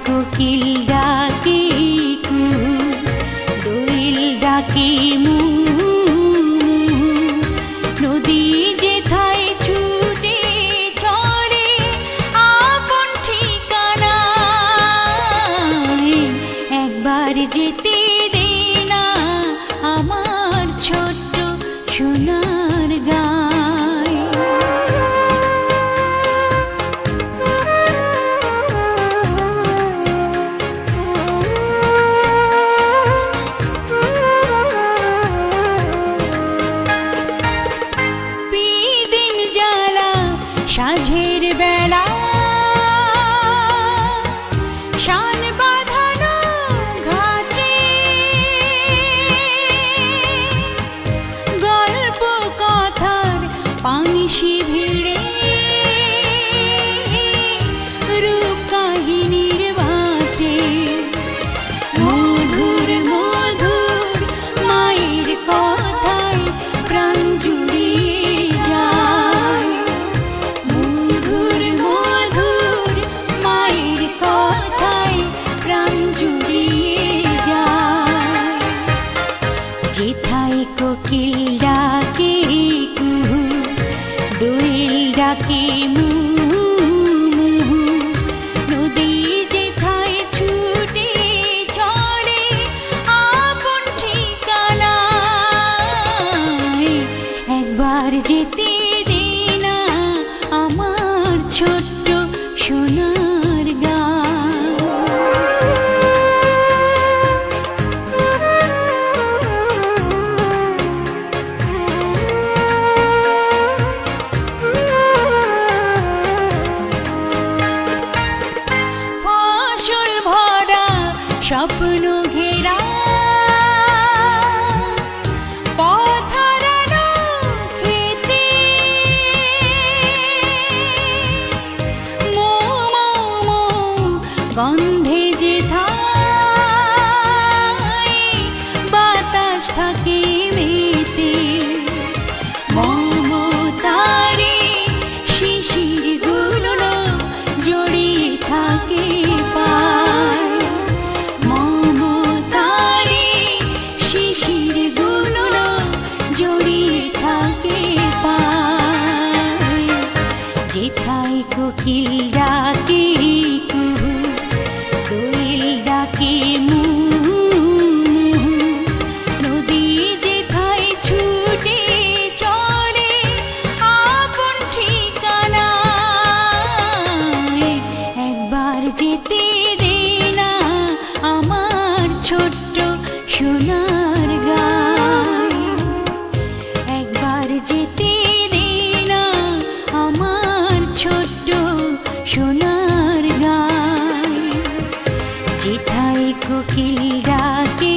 কোকিল ডাকে কুহু, দোয়েল ডাকে মু, নদী যেথায় ছুটে চলে আপন ঠিকানায়। একবার যেতে দে না আমার ছোট্ট সোনার গায়। বিদিন জ্বালা সাঁঝের বেলা, শান বাঁধানো ঘাটে, গল্প কথার পাংশি ভিড়ে, রূপ কাহিনীর বাটে। মধুর মধুর মায়ের কথায় প্রাণ জুড়িয়ে যায়। মধুর মধুর মায়ের কথায় প্রাণ জুড়িয়ে যায়। যেথায় কোকিল ডাকে কুহু, দোয়েল ডাকে মু, নদী যেথায় ছুটে চলে আপন ঠিকানায়। একবার যেতে দে না আমার ছোট্ট সোনার গায়। ফসল ভরা স্বপ্ন ঘেরা, পথ হারানো খেতে, মো মো মো গন্ধে যেথায় বাতাস থাকে মেতে। মমতারে শিশির গুলো জড়িয়ে থাকে পায়। মমতারে শিশির গুলো জড়িয়ে থাকে পায়। যেথায় কোকিল ডাকে কুহু, দোয়েল ডাকে মু, নদী যেথায় ছুটে চলে আপন ঠিকানায়। একবার যেতে দে না আমার ছোট্ট সোনার গায়। একবার যেতে দে না আমার ছোট্ট সোনার গায়। যেথায় কোকিল ডাকে